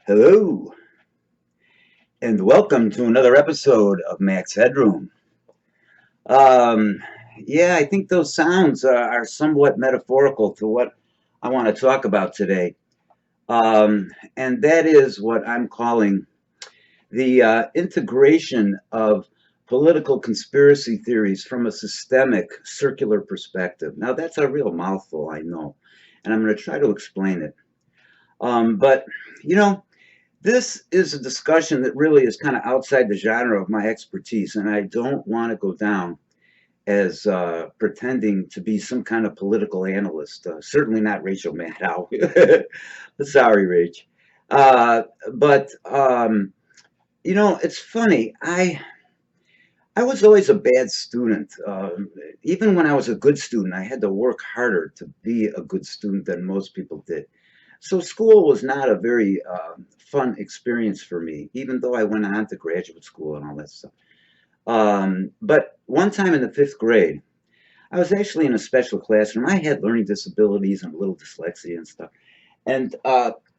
Hello, and welcome to another episode of Max Headroom. Um, yeah, I think those sounds are somewhat metaphorical to what I want to talk about today. And that is what I'm calling the integration of political conspiracy theories from a systemic circular perspective. Now, that's a real mouthful, I know, and I'm going to try to explain it. But, you know, this is a discussion that really is kind of outside the genre of my expertise, and I don't want to go down as pretending to be some kind of political analyst. Certainly not Rachel Maddow. Sorry, Rach. Uh, but it's funny. I was always a bad student. Even when I was a good student, I had to work harder to be a good student than most people did. So school was not a very fun experience for me, even though I went on to graduate school and all that stuff. But one time in the fifth grade, I was actually in a special classroom. I had learning disabilities and a little dyslexia and stuff. And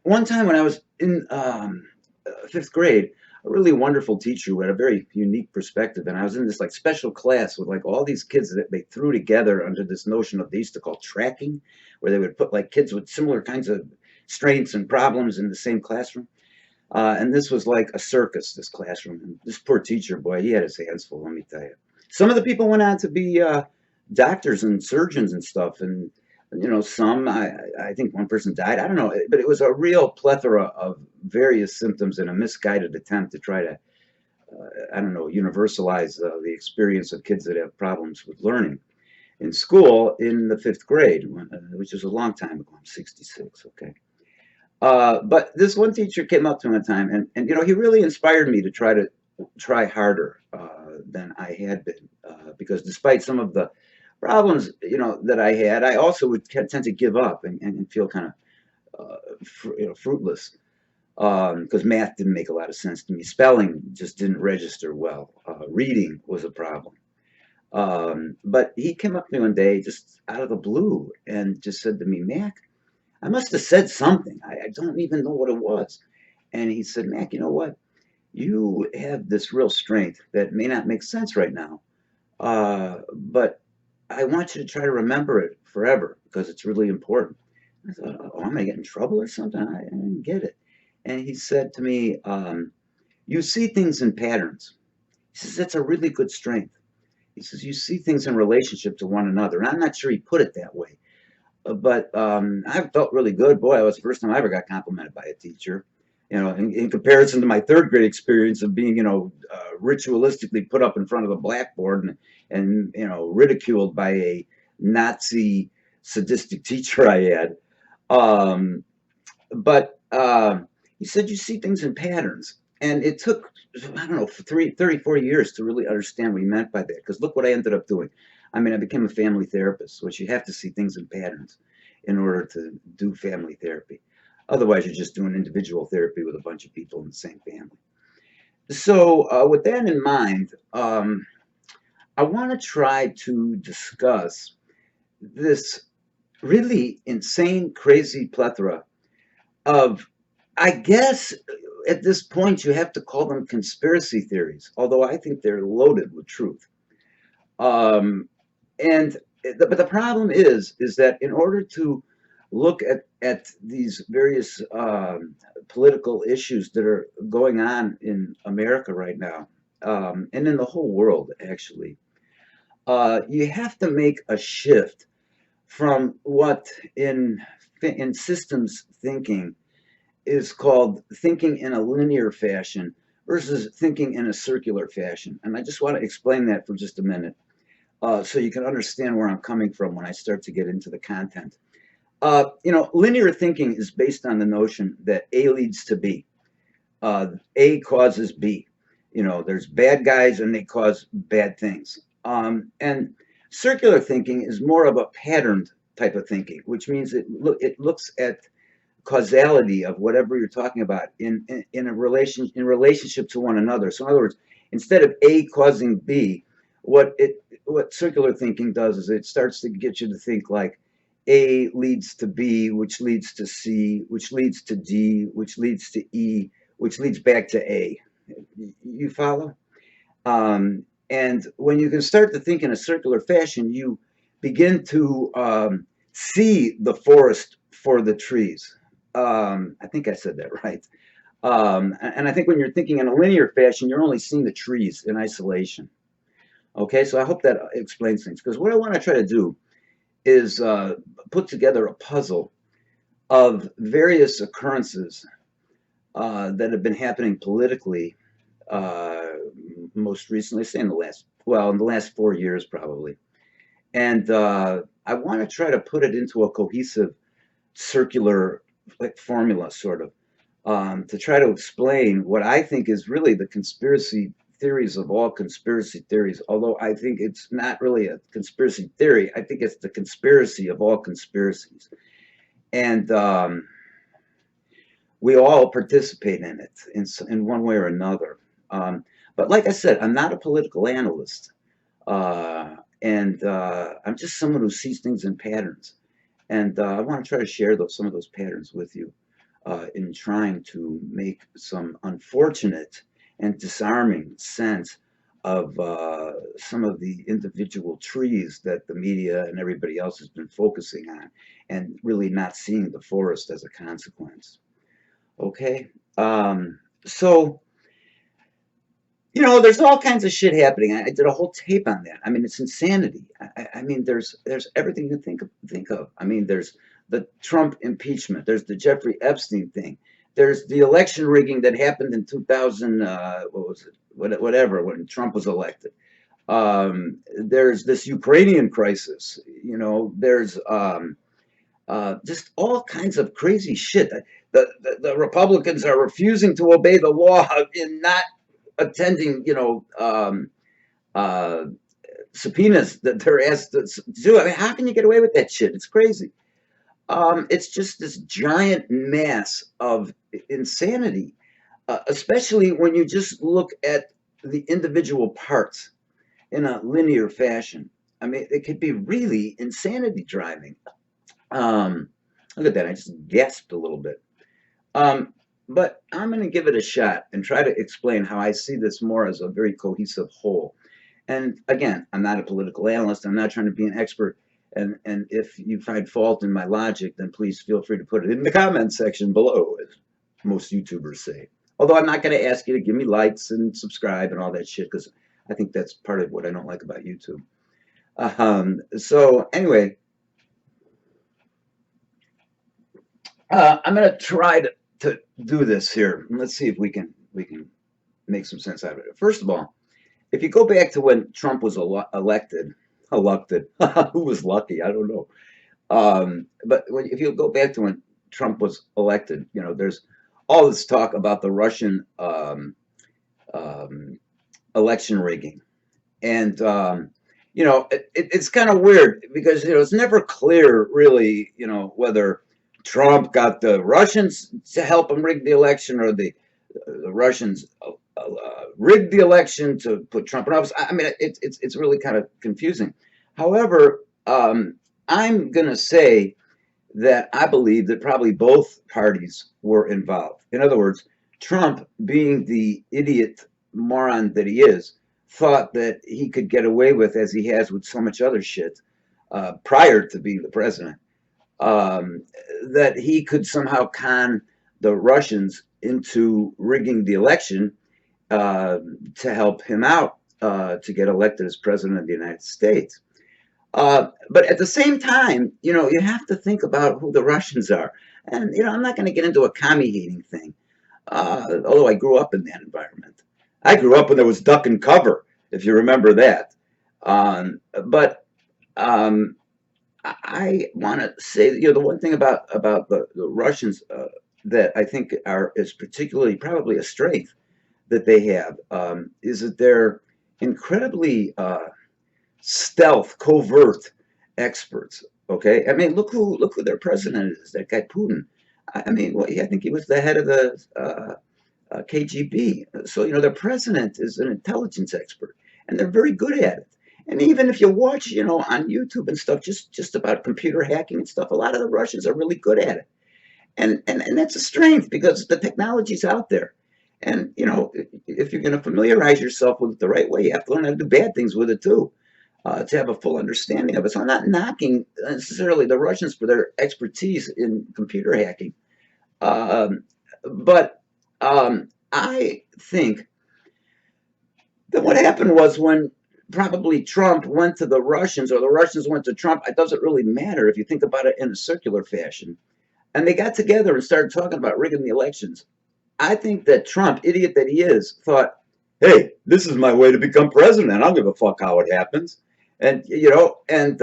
one time when I was in fifth grade, a really wonderful teacher who had a very unique perspective, and I was in this like special class with like all these kids that they threw together under this notion of they used to call tracking, where they would put like kids with similar kinds of strengths and problems in the same classroom. And this was like a circus, this classroom. And this poor teacher, boy, he had his hands full, let me tell you. Some of the people went on to be doctors and surgeons and stuff. And, I think one person died. I don't know. But it was a real plethora of various symptoms and a misguided attempt to try to, I don't know, universalize the experience of kids that have problems with learning in school in the fifth grade, which is a long time ago. I'm 66, okay? But this one teacher came up to me one time, and he really inspired me to try harder than I had been, because despite some of the problems that I had, I also would tend to give up and feel kind of fruitless because math didn't make a lot of sense to me. Spelling just didn't register well. Reading was a problem. But he came up to me one day, just out of the blue, and just said to me, "Mac, I must have said something. I don't even know what it was." And he said, "Mac, you know what? You have this real strength that may not make sense right now, but I want you to try to remember it forever because it's really important." I thought, "Oh, am I going to get in trouble or something?" I didn't get it. And he said to me, "You see things in patterns." He says, "That's a really good strength." He says, "You see things in relationship to one another." And I'm not sure he put it that way. But I felt really good. Boy, it was the first time I ever got complimented by a teacher. In comparison to my third grade experience of being, ritualistically put up in front of the blackboard and ridiculed by a Nazi sadistic teacher I had. Um, but he said, "You see things in patterns." And it took, I don't know, 34 years to really understand what he meant by that. Because look what I ended up doing. I mean, I became a family therapist, which you have to see things in patterns in order to do family therapy. Otherwise, you're just doing individual therapy with a bunch of people in the same family. So, with that in mind, I want to try to discuss this really insane, crazy plethora of, I guess, at this point, you have to call them conspiracy theories, although I think they're loaded with truth. Um, and but the problem is that in order to look at these various political issues that are going on in America right now, and in the whole world, actually, you have to make a shift from what in systems thinking is called thinking in a linear fashion versus thinking in a circular fashion. And I just want to explain that for just a minute so you can understand where I'm coming from when I start to get into the content. Linear thinking is based on the notion that A leads to B. A causes B. There's bad guys and they cause bad things. And circular thinking is more of a patterned type of thinking, which means it looks at causality of whatever you're talking about in a relationship to one another. So in other words, instead of A causing B, what circular thinking does is it starts to get you to think like A leads to B, which leads to C, which leads to D, which leads to E, which leads back to A. You follow? And when you can start to think in a circular fashion, you begin to see the forest for the trees. I think I said that right. And I think when you're thinking in a linear fashion, you're only seeing the trees in isolation. Okay, so I hope that explains things. Because what I want to try to do is put together a puzzle of various occurrences that have been happening politically, most recently, say in the last 4 years probably. And I want to try to put it into a cohesive circular like formula, sort of, to try to explain what I think is really the conspiracy theories of all conspiracy theories, although I think it's not really a conspiracy theory. I think it's the conspiracy of all conspiracies. And we all participate in it in one way or another. But like I said, I'm not a political analyst. And I'm just someone who sees things in patterns. And I want to try to share some of those patterns with you in trying to make some unfortunate and disarming sense of some of the individual trees that the media and everybody else has been focusing on and really not seeing the forest as a consequence. Okay? So, there's all kinds of shit happening. I did a whole tape on that. I mean, it's insanity. I mean, there's everything you think of. I mean, there's the Trump impeachment. There's the Jeffrey Epstein thing. There's the election rigging that happened in 2000. What was it? Whatever, when Trump was elected. There's this Ukrainian crisis. There's just all kinds of crazy shit. The Republicans are refusing to obey the law in not attending, subpoenas that they're asked to do. I mean, how can you get away with that shit? It's crazy. It's just this giant mass of insanity, especially when you just look at the individual parts in a linear fashion. I mean, it could be really insanity driving. Look at that. I just gasped a little bit. But I'm going to give it a shot and try to explain how I see this more as a very cohesive whole. And again, I'm not a political analyst. I'm not trying to be an expert. And if you find fault in my logic, then please feel free to put it in the comments section below, as most YouTubers say. Although I'm not going to ask you to give me likes and subscribe and all that shit, because I think that's part of what I don't like about YouTube. So anyway, I'm going to try to do this here. Let's see if we can make some sense out of it. First of all, if you go back to when Trump was elected, who was lucky? I don't know. But if you go back to when Trump was elected, there's all this talk about the Russian election rigging, and it's kind of weird because it's never clear really, whether Trump got the Russians to help him rig the election, or the Russians rigged the election to put Trump in office. I mean, it's really kind of confusing. However, I'm going to say that I believe that probably both parties were involved. In other words, Trump, being the idiot moron that he is, thought that he could get away with, as he has with so much other shit prior to being the president, that he could somehow con the Russians into rigging the election to help him out to get elected as president of the United States. But at the same time, you have to think about who the Russians are. And, I'm not going to get into a commie-hating thing, although I grew up in that environment. I grew up when there was duck and cover, if you remember that. But I want to say, the one thing about the Russians that I think is particularly probably a strength that they have is that they're incredibly stealth, covert experts. Okay, I mean, look who their president is. That guy Putin. I mean, I think he was the head of the KGB. So their president is an intelligence expert, and they're very good at it. And even if you watch, on YouTube and stuff, just about computer hacking and stuff, a lot of the Russians are really good at it. And that's a strength because the technology's out there. And, if you're going to familiarize yourself with it the right way, you have to learn how to do bad things with it too, to have a full understanding of it. So I'm not knocking necessarily the Russians for their expertise in computer hacking. But I think that what happened was when probably Trump went to the Russians or the Russians went to Trump, it doesn't really matter if you think about it in a circular fashion. And they got together and started talking about rigging the elections. I think that Trump, idiot that he is, thought, hey, this is my way to become president. I don't give a fuck how it happens. And, and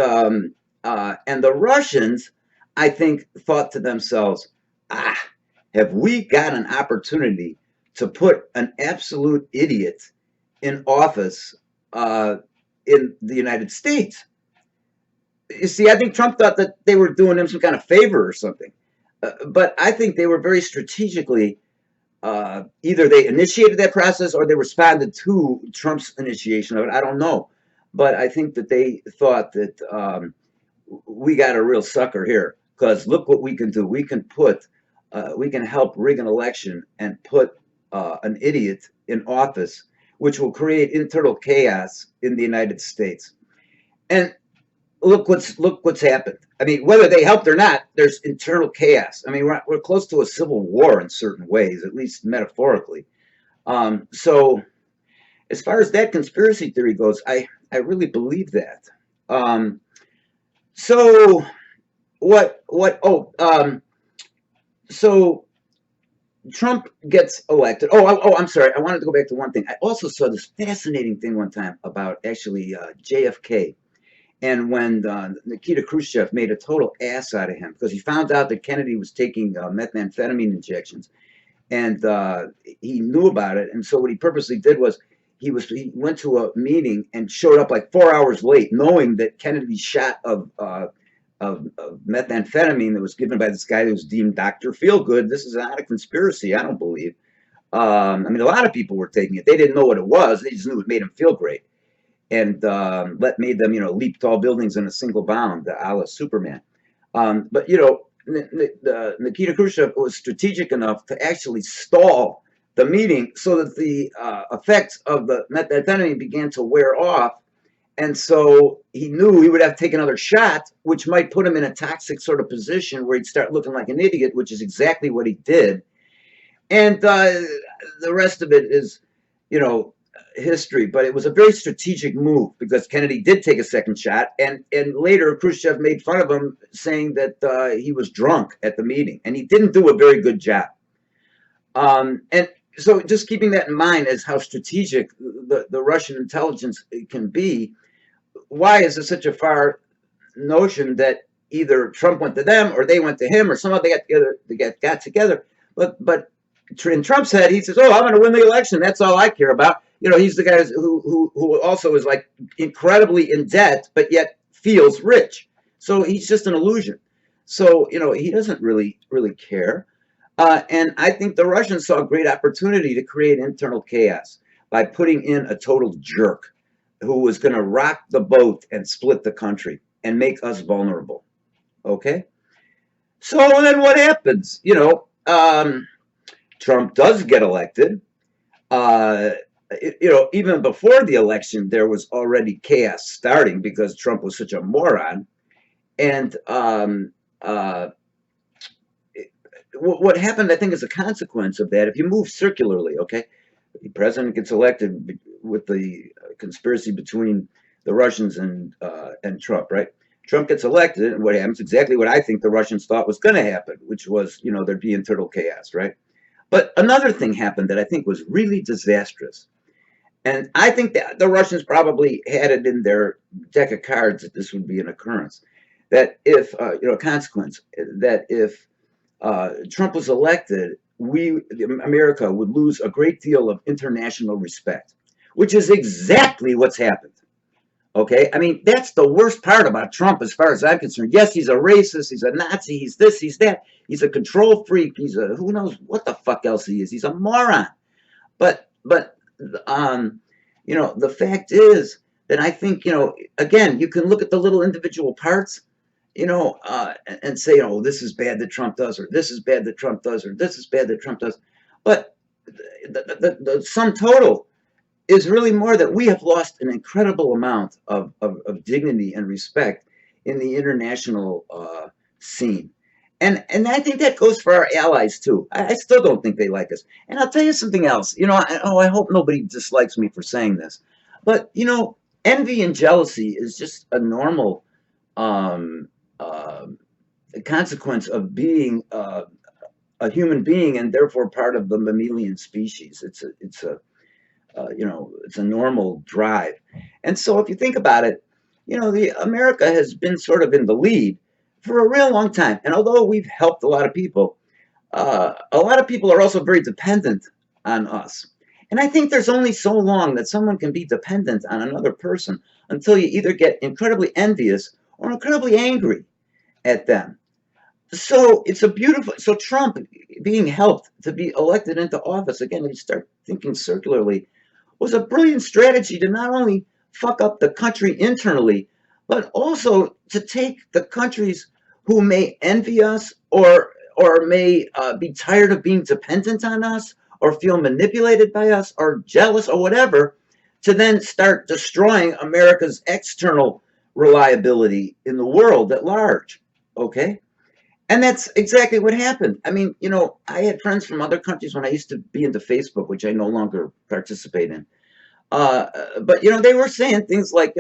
the Russians, I think, thought to themselves, have we got an opportunity to put an absolute idiot in office in the United States? You see, I think Trump thought that they were doing him some kind of favor or something. But I think they were very strategically, either they initiated that process or they responded to Trump's initiation of it. I don't know. But I think that they thought that we got a real sucker here because look what we can do. We can we can help rig an election and put an idiot in office, which will create internal chaos in the United States. And look what's happened. I mean, whether they helped or not, there's internal chaos. I mean, we're close to a civil war in certain ways, at least metaphorically. So as far as that conspiracy theory goes, I really believe that. So so Trump gets elected. I'm sorry. I wanted to go back to one thing. I also saw this fascinating thing one time about actually JFK. And when Nikita Khrushchev made a total ass out of him because he found out that Kennedy was taking methamphetamine injections, and he knew about it. And so what he purposely did was he went to a meeting and showed up like 4 hours late, knowing that Kennedy's shot of methamphetamine that was given by this guy who was deemed Dr. Feelgood. This is not a conspiracy, I don't believe. I mean, a lot of people were taking it. They didn't know what it was. They just knew it made them feel great. And made them, leap tall buildings in a single bound, a la Superman. But, Nikita Khrushchev was strategic enough to actually stall the meeting so that the effects of the methamphetamine began to wear off. And so he knew he would have to take another shot, which might put him in a toxic sort of position where he'd start looking like an idiot, which is exactly what he did. And the rest of it is, history, but it was a very strategic move because Kennedy did take a second shot, and later Khrushchev made fun of him, saying that he was drunk at the meeting, and he didn't do a very good job. And so just keeping that in mind as how strategic the Russian intelligence can be, why is there such a far notion that either Trump went to them or they went to him or somehow they got together? But in Trump's head, he says, "Oh, I'm going to win the election. That's all I care about." He's the guy who also is like incredibly in debt, but yet feels rich. So he's just an illusion. So, he doesn't really care. And I think the Russians saw a great opportunity to create internal chaos by putting in a total jerk who was going to rock the boat and split the country and make us vulnerable. Okay? So then what happens? Trump does get elected. Even before the election, there was already chaos starting because Trump was such a moron. And what happened, I think, as a consequence of that, if you move circularly, okay, the president gets elected with the conspiracy between the Russians and Trump, right? Trump gets elected, and what happens? Exactly what I think the Russians thought was going to happen, which was, there'd be internal chaos, right? But another thing happened that I think was really disastrous. And I think that the Russians probably had it in their deck of cards that this would be an occurrence. That if, consequence, that if Trump was elected, America would lose a great deal of international respect, which is exactly what's happened. Okay? I mean, that's the worst part about Trump as far as I'm concerned. Yes, he's a racist, he's a Nazi, he's this, he's that. He's a control freak, he's a who knows what the fuck else he is. He's a moron. But the fact is then I think, again, you can look at the little individual parts, and say, oh, this is bad that Trump does, or this is bad that Trump does, or this is bad that Trump does. But the sum total is really more that we have lost an incredible amount of dignity and respect in the international scene. And I think that goes for our allies too. I still don't think they like us. And I'll tell you something else. I hope nobody dislikes me for saying this, but envy and jealousy is just a normal um, uh, consequence of being a human being, and therefore part of the mammalian species. It's a normal drive. And so if you think about it, the America has been sort of in the lead for a real long time. And although we've helped a lot of people are also very dependent on us. And I think there's only so long that someone can be dependent on another person until you either get incredibly envious or incredibly angry at them. So so Trump being helped to be elected into office, again, you start thinking circularly, was a brilliant strategy to not only fuck up the country internally, but also to take the countries who may envy us or may be tired of being dependent on us or feel manipulated by us or jealous or whatever, to then start destroying America's external reliability in the world at large. Okay? And that's exactly what happened. I mean, I had friends from other countries when I used to be into Facebook, which I no longer participate in. But they were saying things like,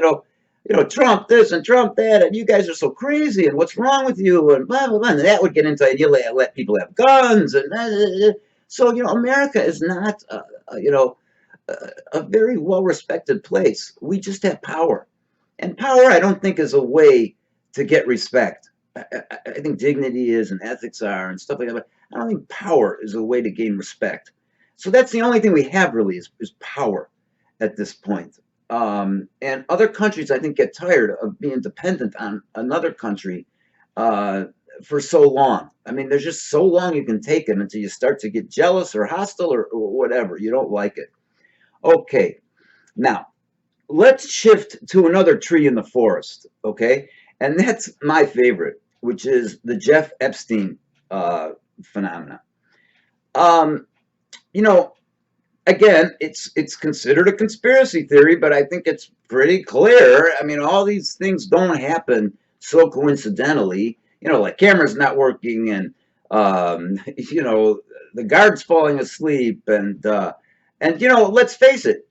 Trump this and Trump that, and you guys are so crazy, and what's wrong with you, and blah blah blah. And that would get into, and you let people have guns, and so America is not, a very well respected place. We just have power, and power I don't think is a way to get respect. I think dignity is, and ethics are, and stuff like that. But I don't think power is a way to gain respect. So that's the only thing we have really is power at this point. And other countries, I think, get tired of being dependent on another country for so long. I mean, there's just so long you can take it until you start to get jealous or hostile or whatever. You don't like it. Okay, now let's shift to another tree in the forest. Okay, and that's my favorite, which is the Jeff Epstein phenomena. Um, you know, Again, it's considered a conspiracy theory, but I think it's pretty clear. I mean, all these things don't happen so coincidentally. Like cameras not working, and the guards falling asleep, and let's face it,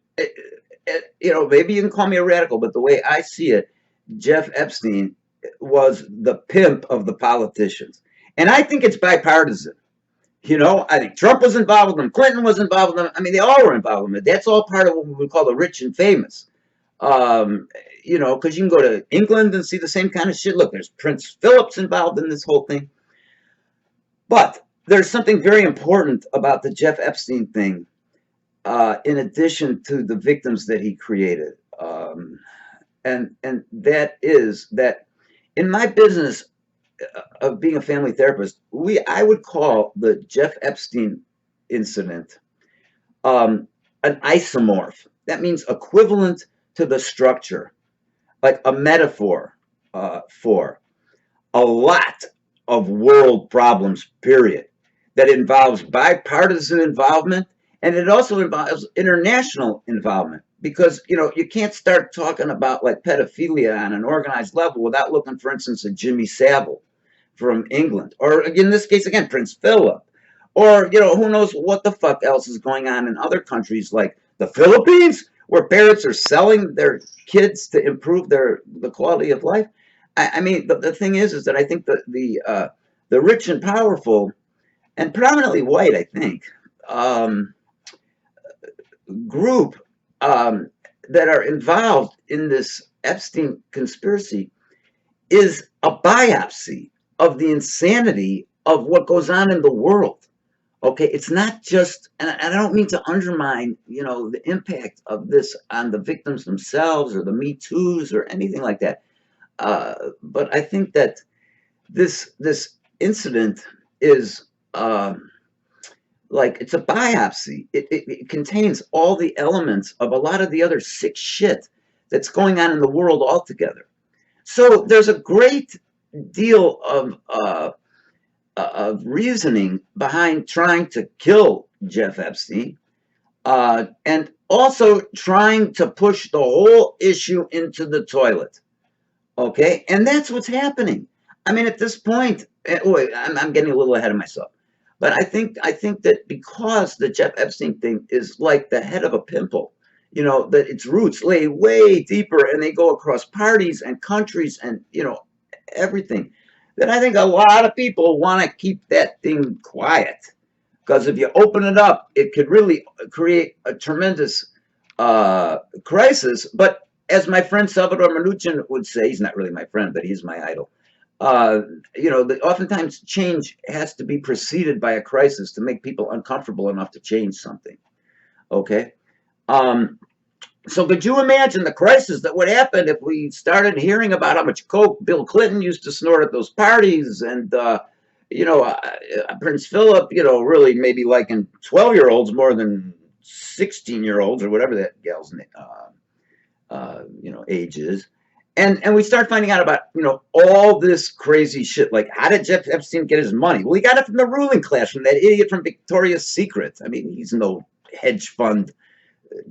maybe you can call me a radical, but the way I see it, Jeff Epstein was the pimp of the politicians, and I think it's bipartisan. I think Trump was involved with them. Clinton was involved with them. I mean, they all were involved with it. That's all part of what we would call the rich and famous. Because you can go to England and see the same kind of shit. Look, there's Prince Philip's involved in this whole thing. But there's something very important about the Jeff Epstein thing, in addition to the victims that he created. And that is that in my business of being a family therapist, I would call the Jeff Epstein incident an isomorph. That means equivalent to the structure, like a metaphor for a lot of world problems, period, that involves bipartisan involvement, and it also involves international involvement. Because, you can't start talking about like pedophilia on an organized level without looking, for instance, at Jimmy Savile from England, or in this case, again, Prince Philip, or, who knows what the fuck else is going on in other countries like the Philippines, where parents are selling their kids to improve the quality of life. I mean, the thing is that I think that the rich and powerful, and predominantly white, I think, group that are involved in this Epstein conspiracy is a biopsy of the insanity of what goes on in the world. Okay, it's not just, and I don't mean to undermine, the impact of this on the victims themselves or the Me Too's or anything like that. But I think that this incident is like, it's a biopsy. It contains all the elements of a lot of the other sick shit that's going on in the world altogether. So there's a great deal of reasoning behind trying to kill Jeff Epstein, and also trying to push the whole issue into the toilet. Okay, and that's what's happening. I mean, at this point, I'm getting a little ahead of myself, but I think that because the Jeff Epstein thing is like the head of a pimple, that its roots lay way deeper and they go across parties and countries and everything. That I think a lot of people want to keep that thing quiet, because if you open it up, it could really create a tremendous crisis. But as my friend Salvador Minuchin would say, he's not really my friend, but he's my idol. Oftentimes change has to be preceded by a crisis to make people uncomfortable enough to change something. Okay. So could you imagine the crisis that would happen if we started hearing about how much coke Bill Clinton used to snort at those parties, and Prince Philip, really maybe liking 12-year-olds more than 16-year-olds or whatever that gal's age is. And we start finding out about, all this crazy shit. Like, how did Jeff Epstein get his money? Well, he got it from the ruling class, from that idiot from Victoria's Secret. I mean, he's no hedge fund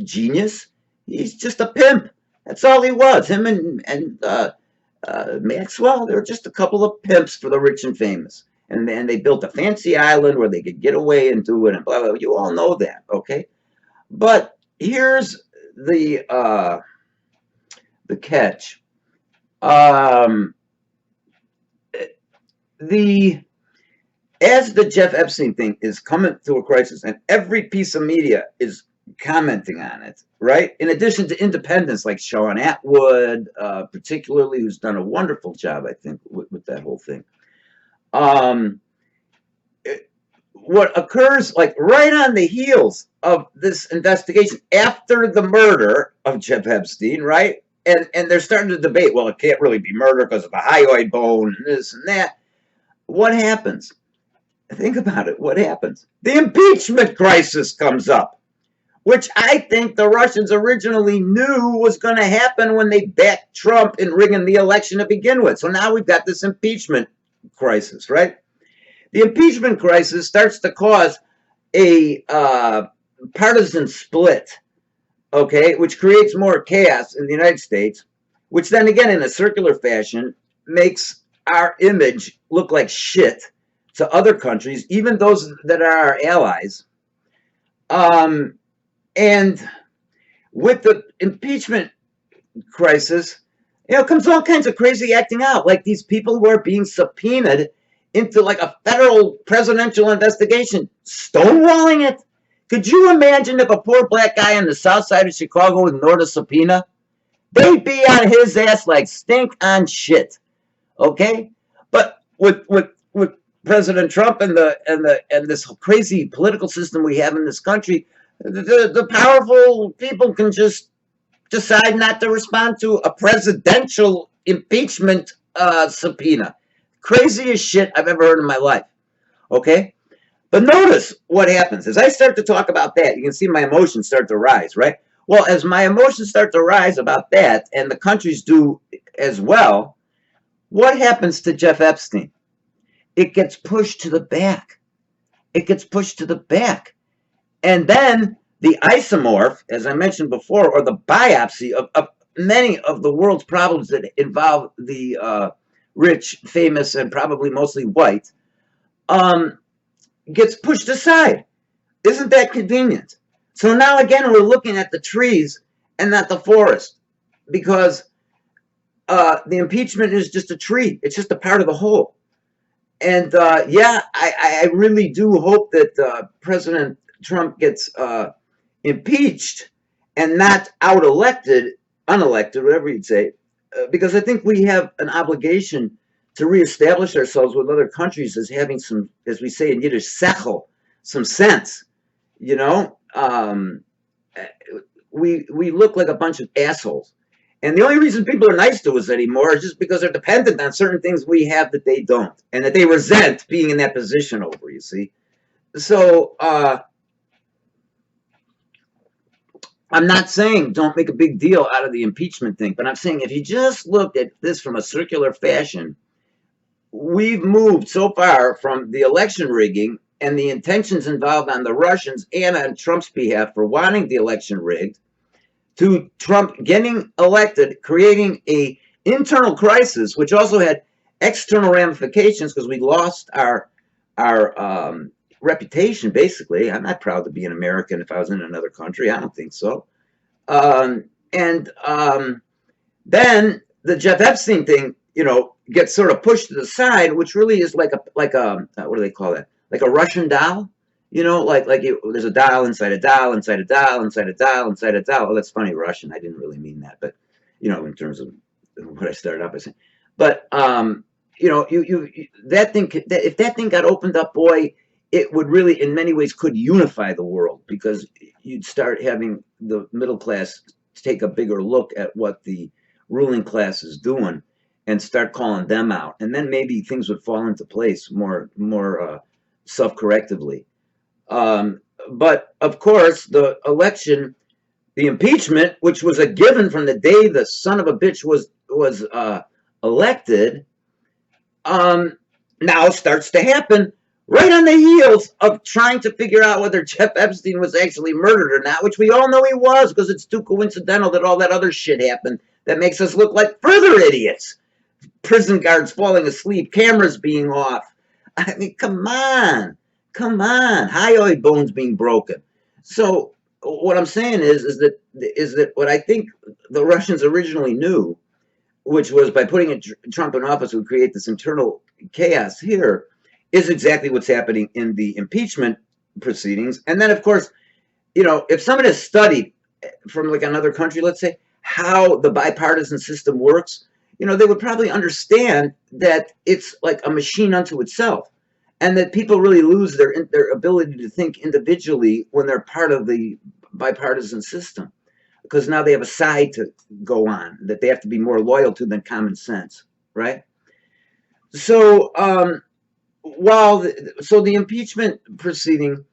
genius. He's just a pimp. That's all he was. Him and Maxwell, they were just a couple of pimps for the rich and famous. And then they built a fancy island where they could get away and do it and blah, blah, blah. You all know that, okay? But here's the catch. As the Jeff Epstein thing is coming to a crisis, and every piece of media is commenting on it, right? In addition to independents like Sean Atwood, particularly, who's done a wonderful job, I think, with that whole thing. What occurs, like, right on the heels of this investigation, after the murder of Jeff Epstein, right? And they're starting to debate, well, it can't really be murder because of the hyoid bone and this and that. What happens? Think about it. What happens? The impeachment crisis comes up, which I think the Russians originally knew was going to happen when they backed Trump in rigging the election to begin with. So now we've got this impeachment crisis, right? The impeachment crisis starts to cause a partisan split, okay, which creates more chaos in the United States, which then again, in a circular fashion, makes our image look like shit to other countries, even those that are our allies. And with the impeachment crisis, comes all kinds of crazy acting out, like these people who are being subpoenaed into like a federal presidential investigation, stonewalling it. Could you imagine if a poor black guy on the south side of Chicago ignored a subpoena? They'd be on his ass like stink on shit. Okay? But with President Trump and this crazy political system we have in this country, the powerful people can just decide not to respond to a presidential impeachment subpoena. Craziest shit I've ever heard in my life. Okay? But notice what happens. As I start to talk about that, you can see my emotions start to rise, right? Well, as my emotions start to rise about that, and the countries do as well, what happens to Jeff Epstein? It gets pushed to the back. It gets pushed to the back. And then the isomorph, as I mentioned before, or the biopsy of many of the world's problems that involve the rich, famous, and probably mostly white, gets pushed aside. Isn't that convenient? So now again, we're looking at the trees and not the forest, because the impeachment is just a tree. It's just a part of the whole. And yeah, I really do hope that President Trump gets impeached and not unelected, whatever you'd say, because I think we have an obligation to reestablish ourselves with other countries as having some, as we say in Yiddish, sechel, some sense. We look like a bunch of assholes. And the only reason people are nice to us anymore is just because they're dependent on certain things we have that they don't, and that they resent being in that position over, you see. So, I'm not saying don't make a big deal out of the impeachment thing, but I'm saying if you just looked at this from a circular fashion, we've moved so far from the election rigging and the intentions involved on the Russians and on Trump's behalf for wanting the election rigged to Trump getting elected, creating a internal crisis, which also had external ramifications because we lost our reputation. Basically, I'm not proud to be an American if I was in another country. I don't think so. And then the Jeff Epstein thing, gets sort of pushed to the side, which really is like a what do they call that? Like a Russian doll, there's a dial inside a dial inside a dial inside a dial inside a dial. Oh, that's funny, Russian. I didn't really mean that, but in terms of what I started out by saying. But that thing, if that thing got opened up, boy, it would really, in many ways, could unify the world because you'd start having the middle class take a bigger look at what the ruling class is doing and start calling them out, and then maybe things would fall into place more self-correctively. But of course, the election, the impeachment, which was a given from the day the son of a bitch was elected, now starts to happen right on the heels of trying to figure out whether Jeff Epstein was actually murdered or not, which we all know he was because it's too coincidental that all that other shit happened that makes us look like further idiots. Prison guards falling asleep, cameras being off. I mean, come on, hyoid bones being broken. So what I'm saying is that what I think the Russians originally knew, which was by putting Trump in office would create this internal chaos here, is exactly what's happening in the impeachment proceedings. And then, of course, if somebody has studied from like another country, let's say, how the bipartisan system works, they would probably understand that it's like a machine unto itself, and that people really lose their ability to think individually when they're part of the bipartisan system, because now they have a side to go on that they have to be more loyal to than common sense, right? So the impeachment proceeding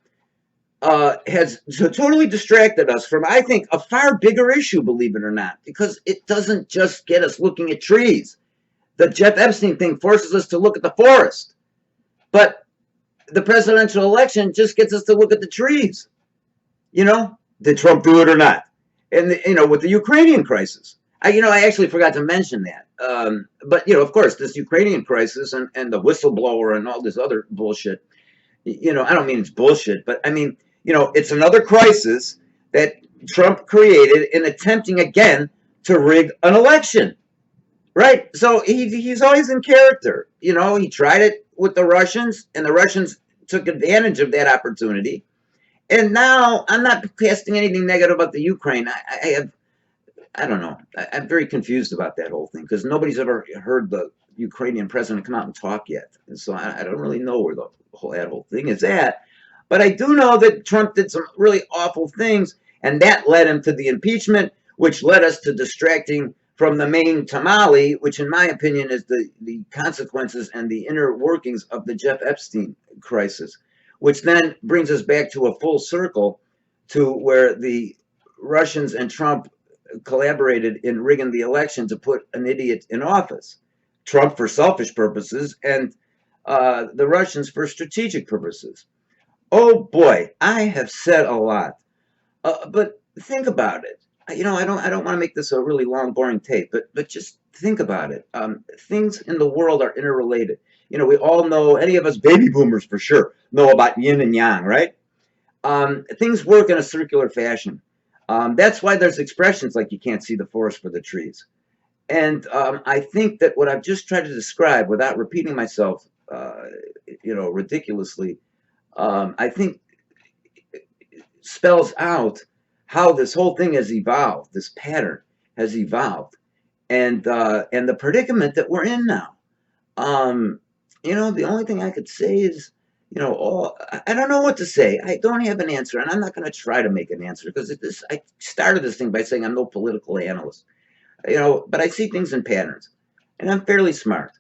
has totally distracted us from, I think, a far bigger issue, believe it or not, because it doesn't just get us looking at trees. The Jeff Epstein thing forces us to look at the forest, but the presidential election just gets us to look at the trees. Did Trump do it or not? And with the Ukrainian crisis, I actually forgot to mention that. But of course, this Ukrainian crisis and the whistleblower and all this other bullshit. I don't mean it's bullshit, but I mean, it's another crisis that Trump created in attempting again to rig an election, right? So he's always in character. He tried it with the Russians, and the Russians took advantage of that opportunity. And now I'm not casting anything negative about the Ukraine. I don't know. I'm very confused about that whole thing because nobody's ever heard the Ukrainian president come out and talk yet. And so I don't really know where that whole thing is at. But I do know that Trump did some really awful things, and that led him to the impeachment, which led us to distracting from the main tamale, which in my opinion is the consequences and the inner workings of the Jeff Epstein crisis, which then brings us back to a full circle to where the Russians and Trump collaborated in rigging the election to put an idiot in office. Trump for selfish purposes and the Russians for strategic purposes. Oh boy, I have said a lot, but think about it. I don't want to make this a really long, boring tape, but just think about it. Things in the world are interrelated. We all know, any of us baby boomers for sure, know about yin and yang, right? Things work in a circular fashion. That's why there's expressions like you can't see the forest for the trees. And I think that what I've just tried to describe, without repeating myself, ridiculously, I think spells out how this whole thing has evolved. This pattern has evolved, and the predicament that we're in now. The only thing I could say is, I don't know what to say. I don't have an answer, and I'm not going to try to make an answer because I started this thing by saying I'm no political analyst. But I see things in patterns, and I'm fairly smart.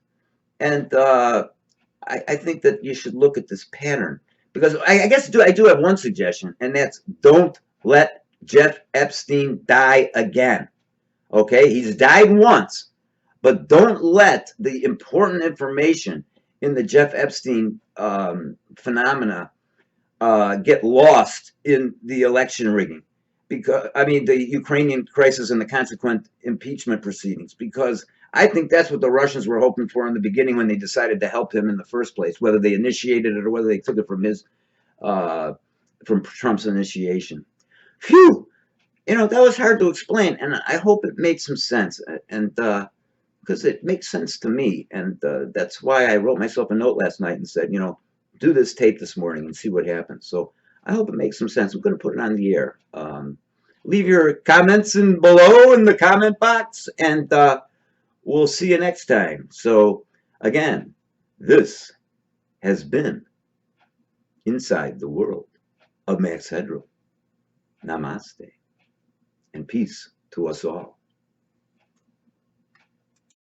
And I think that you should look at this pattern because I guess I do have one suggestion, and that's don't let Jeff Epstein die again. Okay, he's died once, but don't let the important information in the Jeff Epstein phenomena get lost in the election rigging. Because I mean, the Ukrainian crisis and the consequent impeachment proceedings. Because I think that's what the Russians were hoping for in the beginning when they decided to help him in the first place, whether they initiated it or whether they took it from his from Trump's initiation. Phew, that was hard to explain, and I hope it made some sense. And because it makes sense to me, and that's why I wrote myself a note last night and said, do this tape this morning and see what happens. So I hope it makes some sense. I'm going to put it on the air. Leave your comments below in the comment box, and we'll see you next time. So again, this has been Inside the World of Max Headroom. Namaste, and peace to us all.